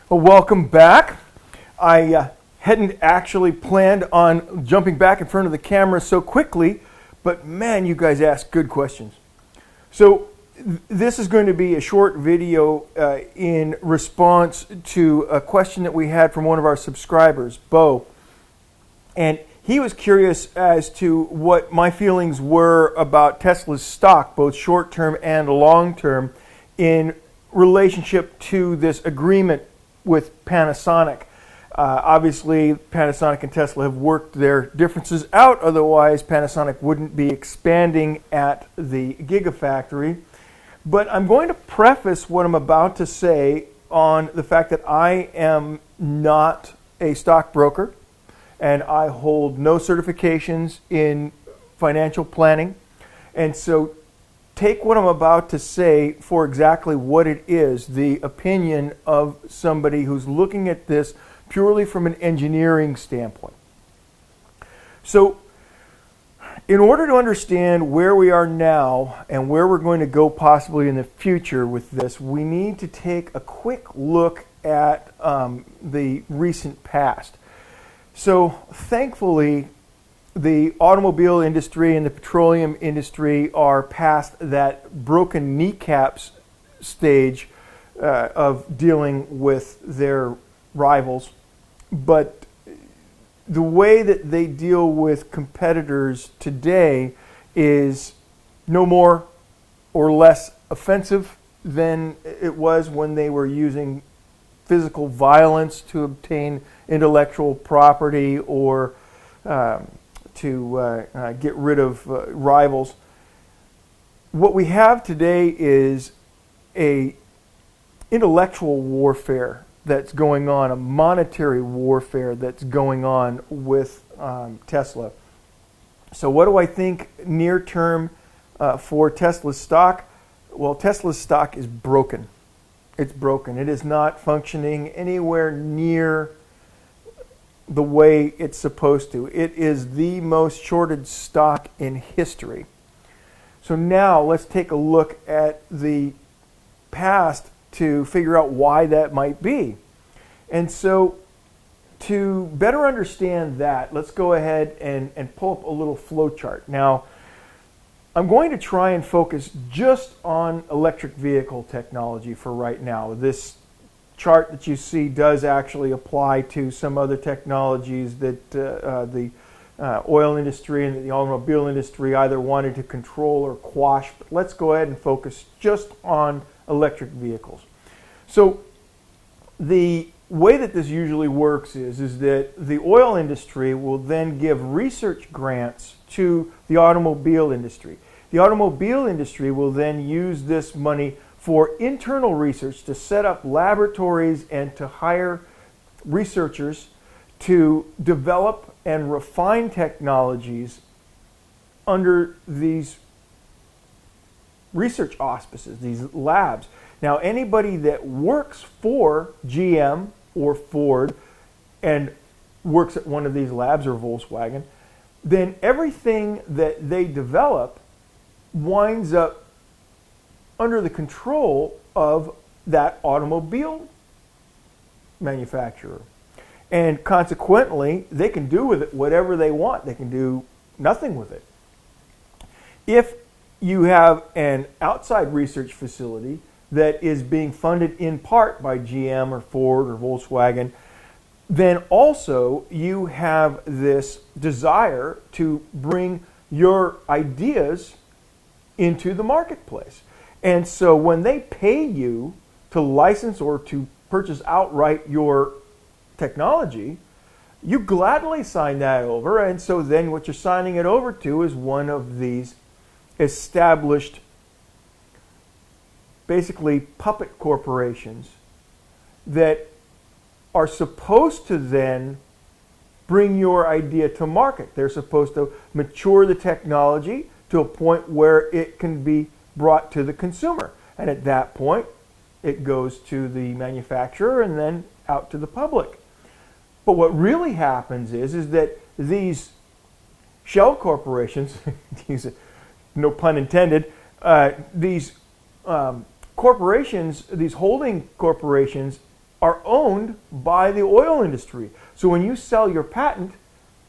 Well, welcome back. I hadn't actually planned on jumping back in front of the camera so quickly, but man, you guys asked good questions. So this is going to be a short video in response to a question that we had from one of our subscribers, Bo. And he was curious as to what my feelings were about Tesla's stock, both short-term and long-term, in relationship to this agreement with Panasonic. Obviously, Panasonic and Tesla have worked their differences out. Otherwise, Panasonic wouldn't be expanding at the Gigafactory. But I'm going to preface what I'm about to say on the fact that I am not a stockbroker, and I hold no certifications in financial planning. And so take what I'm about to say for exactly what it is, the opinion of somebody who's looking at this purely from an engineering standpoint. So in order to understand where we are now and where we're going to go possibly in the future with this, we need to take a quick look at the recent past. So thankfully, the automobile industry and the petroleum industry are past that broken kneecaps stage of dealing with their rivals. But the way that they deal with competitors today is no more or less offensive than it was when they were using physical violence to obtain intellectual property or to get rid of rivals. What we have today is a intellectual warfare that's going on, a monetary warfare that's going on with Tesla. So what do I think near term for Tesla's stock? Well, Tesla's stock is broken. It's broken. It is not functioning anywhere near the way it's supposed to. It is the most shorted stock in history. So now let's take a look at the past to figure out why that might be. And so to better understand that, let's go ahead and pull up a little flow chart. Now, I'm going to try and focus just on electric vehicle technology for right now. This chart that you see does actually apply to some other technologies that the oil industry and the automobile industry either wanted to control or quash. But let's go ahead and focus just on electric vehicles. So the way that this usually works is that the oil industry will then give research grants to the automobile industry. The automobile industry will then use this money for internal research to set up laboratories and to hire researchers to develop and refine technologies under these research auspices, these labs. Now, anybody that works for GM or Ford and works at one of these labs or Volkswagen, then everything that they develop winds up under the control of that automobile manufacturer. And consequently, they can do with it whatever they want. They can do nothing with it. If you have an outside research facility that is being funded in part by GM or Ford or Volkswagen, then also you have this desire to bring your ideas into the marketplace. And so when they pay you to license or to purchase outright your technology, you gladly sign that over. And so then what you're signing it over to is one of these established, basically puppet corporations that are supposed to then bring your idea to market. They're supposed to mature the technology to a point where it can be brought to the consumer. And at that point, it goes to the manufacturer and then out to the public. But what really happens is that these shell corporations, no pun intended, these corporations, these holding corporations, are owned by the oil industry. So when you sell your patent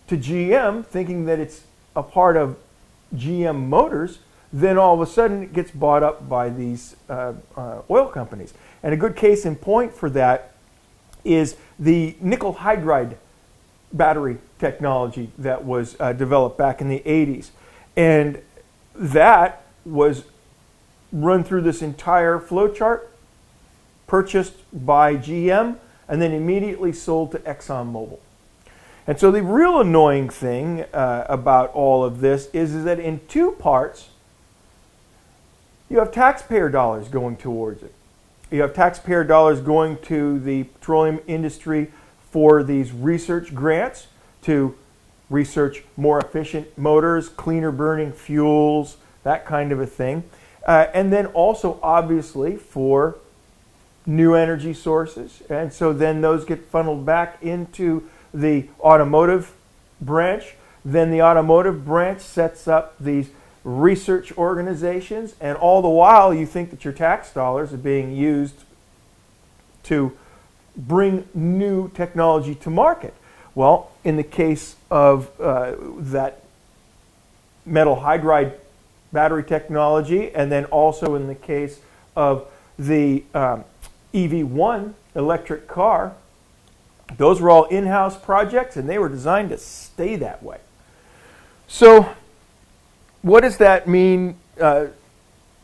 to GM thinking that it's a part of GM Motors, then all of a sudden it gets bought up by these oil companies. And a good case in point for that is the nickel hydride battery technology that was developed back in the 80s. And that was run through this entire flowchart, purchased by GM, and then immediately sold to ExxonMobil. And so the real annoying thing about all of this is that in two parts, you have taxpayer dollars going towards it. You have taxpayer dollars going to the petroleum industry for these research grants to research more efficient motors, cleaner burning fuels, that kind of a thing. And then also, obviously, for new energy sources. And so then those get funneled back into the automotive branch. Then the automotive branch sets up these research organizations, and all the while you think that your tax dollars are being used to bring new technology to market. Well, in the case of that metal hydride battery technology, and then also in the case of the EV1 electric car, those were all in-house projects, and they were designed to stay that way. So what does that mean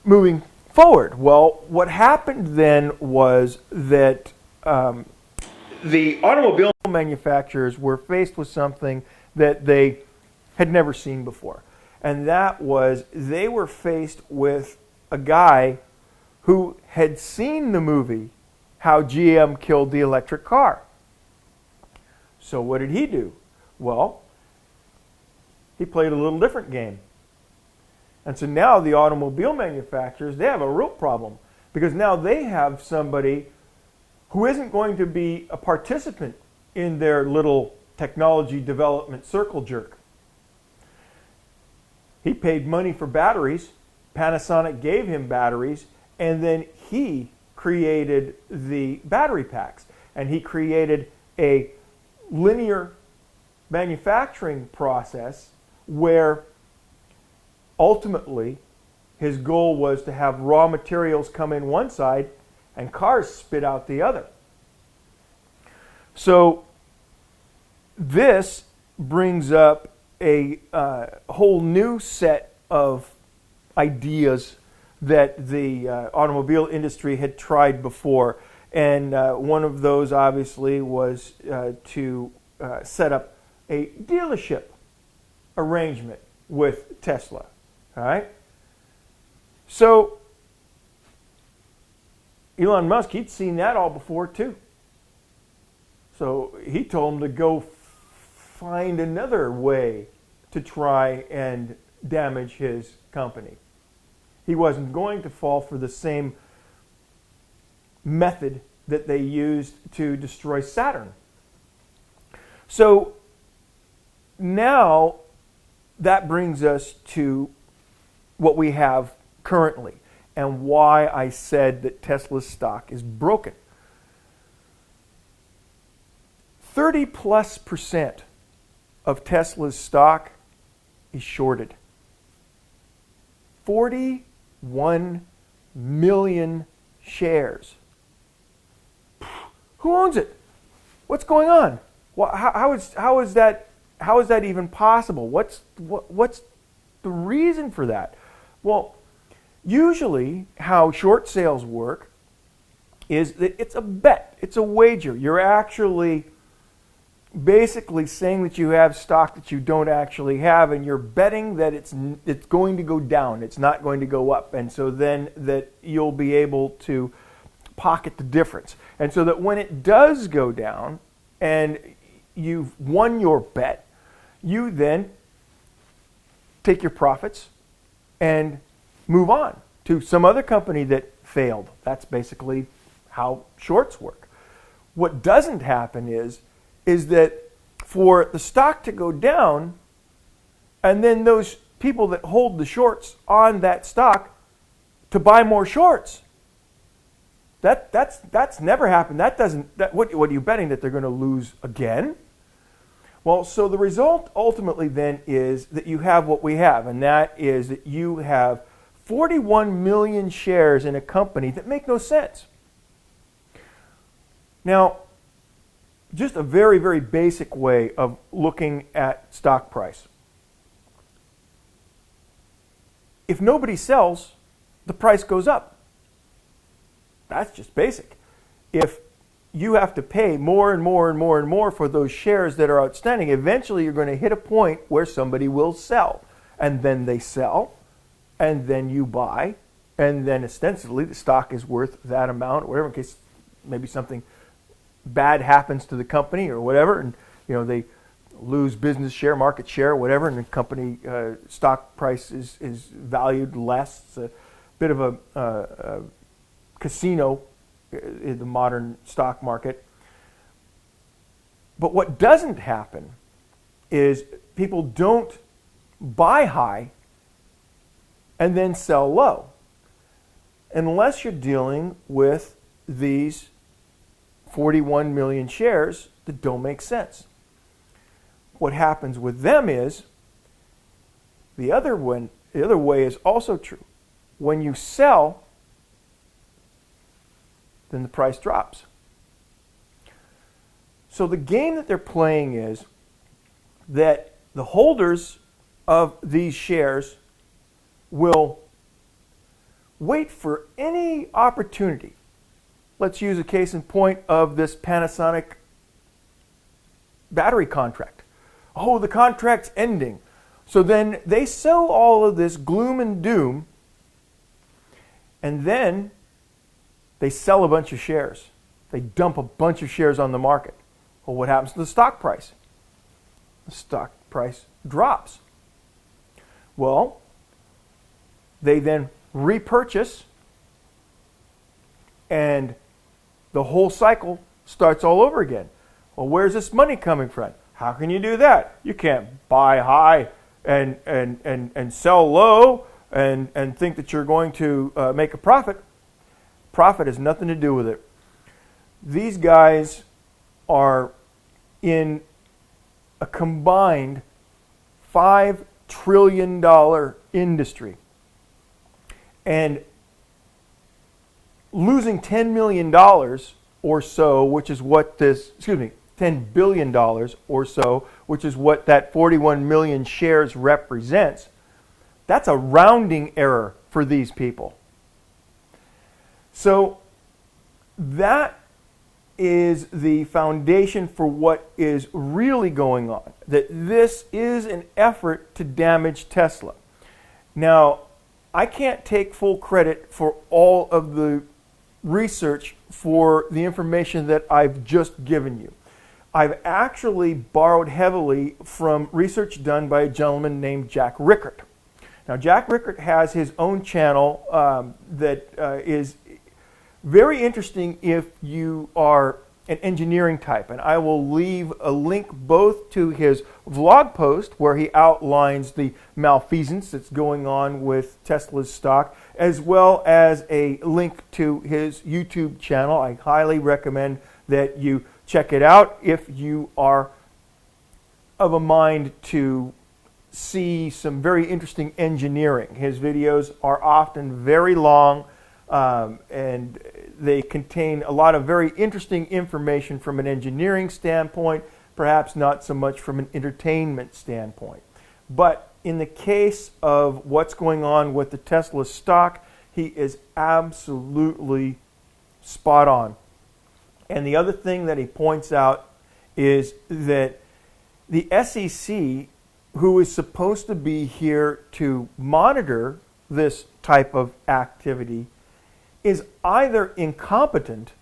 moving forward? Well, what happened then was that the automobile manufacturers were faced with something that they had never seen before. And that was they were faced with a guy who had seen the movie How GM Killed the Electric Car. So what did he do? Well, he played a little different game. And so now the automobile manufacturers, they have a real problem, because now they have somebody who isn't going to be a participant in their little technology development circle jerk. He paid money for batteries. Panasonic gave him batteries, and then he created the battery packs. And he created a linear manufacturing process where ultimately his goal was to have raw materials come in one side and cars spit out the other. So this brings up a whole new set of ideas that the automobile industry had tried before. And one of those obviously was to set up a dealership arrangement with Tesla. All right? So Elon Musk, he'd seen that all before too. So he told him to go find another way to try and damage his company. He wasn't going to fall for the same method that they used to destroy Saturn. So now that brings us to what we have currently and why I said that Tesla's stock is broken. 30+% of Tesla's stock is shorted. 41 million shares. Who owns it? What's going on? How is that even possible? What's the reason for that? Well, usually how short sales work is that it's a bet, it's a wager. You're actually basically saying that you have stock that you don't actually have, and you're betting that it's going to go down, it's not going to go up, and so then that you'll be able to pocket the difference. And so that when it does go down and you've won your bet, you then take your profits and move on to some other company that failed. That's basically how shorts work. What doesn't happen is that for the stock to go down, and then those people that hold the shorts on that stock to buy more shorts. That's never happened. What are you betting, that they're going to lose again? Well, so the result ultimately then is that you have what we have, and that is that you have 41 million shares in a company that make no sense. Now, just a very, very basic way of looking at stock price. If nobody sells, the price goes up. That's just basic. If you have to pay more and more and more and more for those shares that are outstanding, eventually you're going to hit a point where somebody will sell. And then they sell, and then you buy, and then ostensibly the stock is worth that amount, or whatever, in case maybe something bad happens to the company or whatever, and they lose business share, market share, whatever, and the company stock price is valued less. It's a bit of a casino in the modern stock market. But what doesn't happen is people don't buy high and then sell low, unless you're dealing with these 41 million shares that don't make sense. What happens with them is, the other way is also true. When you sell, then the price drops. So the game that they're playing is that the holders of these shares will wait for any opportunity. Let's use a case in point of this Panasonic battery contract. Oh, the contract's ending. So then they sow all of this gloom and doom, and then they sell a bunch of shares. They dump a bunch of shares on the market. Well, what happens to the stock price? The stock price drops. Well, they then repurchase, and the whole cycle starts all over again. Well, where's this money coming from? How can you do that? You can't buy high and sell low and think that you're going to make a profit. Profit has nothing to do with it. These guys are in a combined $5 trillion industry. And losing $10 million or so, which is what $10 billion or so, which is what that 41 million shares represents, that's a rounding error for these people. So that is the foundation for what is really going on, that this is an effort to damage Tesla. Now, I can't take full credit for all of the research for the information that I've just given you. I've actually borrowed heavily from research done by a gentleman named Jack Rickard. Now, Jack Rickard has his own channel that is very interesting if you are an engineering type, and I will leave a link both to his vlog post where he outlines the malfeasance that's going on with Tesla's stock, as well as a link to his YouTube channel. I highly recommend that you check it out if you are of a mind to see some very interesting engineering. His videos are often very long, and they contain a lot of very interesting information from an engineering standpoint, perhaps not so much from an entertainment standpoint. But in the case of what's going on with the Tesla stock, he is absolutely spot on. And the other thing that he points out is that the SEC, who is supposed to be here to monitor this type of activity, is either incompetent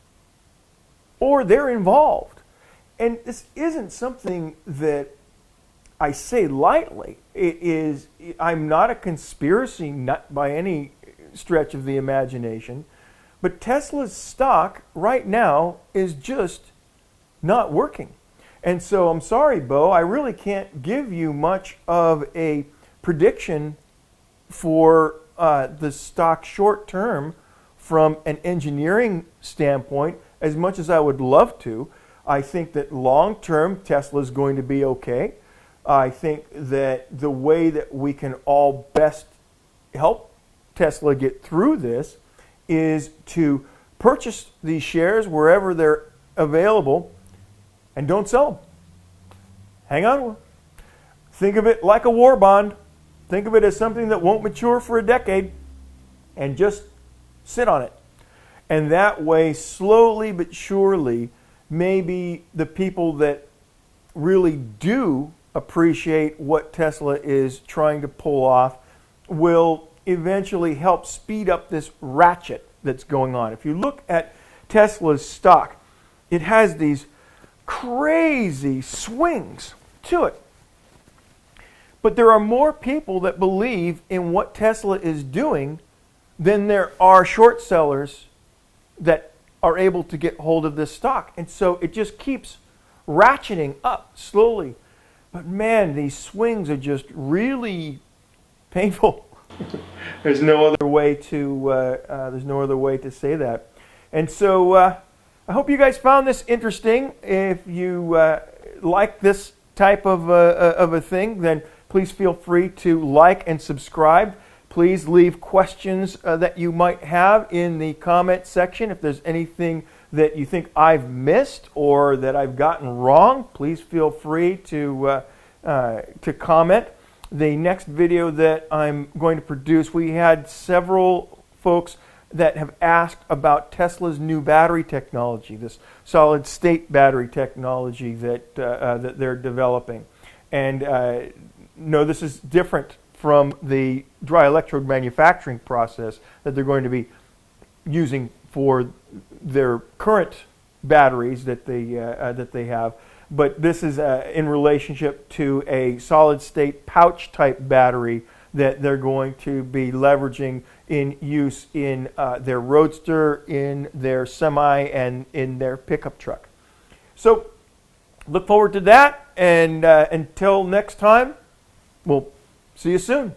or they're involved. And this isn't something that I say lightly. I'm not a conspiracy nut by any stretch of the imagination, but Tesla's stock right now is just not working. And so I'm sorry, Bo, I really can't give you much of a prediction for the stock short term from an engineering standpoint, as much as I would love to, I think that long term Tesla is going to be okay. I think that the way that we can all best help Tesla get through this is to purchase these shares wherever they're available and don't sell them. Hang on to them. Think of it like a war bond. Think of it as something that won't mature for a decade, and just sit on it. And that way, slowly but surely, maybe the people that really do appreciate what Tesla is trying to pull off will eventually help speed up this ratchet that's going on. If you look at Tesla's stock, it has these crazy swings to it. But there are more people that believe in what Tesla is doing than there are short sellers that are able to get hold of this stock. And so it just keeps ratcheting up slowly. But man, these swings are just really painful. There's no other way to say that. And so I hope you guys found this interesting. If you like this type of a thing, then please feel free to like and subscribe. Please leave questions that you might have in the comment section. If there's anything that you think I've missed or that I've gotten wrong, please feel free to comment. The next video that I'm going to produce, we had several folks that have asked about Tesla's new battery technology, this solid state battery technology that they're developing. And no, this is different from the dry electrode manufacturing process that they're going to be using for their current batteries that they have. But this is in relationship to a solid state pouch type battery that they're going to be leveraging in use in their Roadster, in their Semi, and in their pickup truck. So look forward to that, and until next time, we'll see you soon.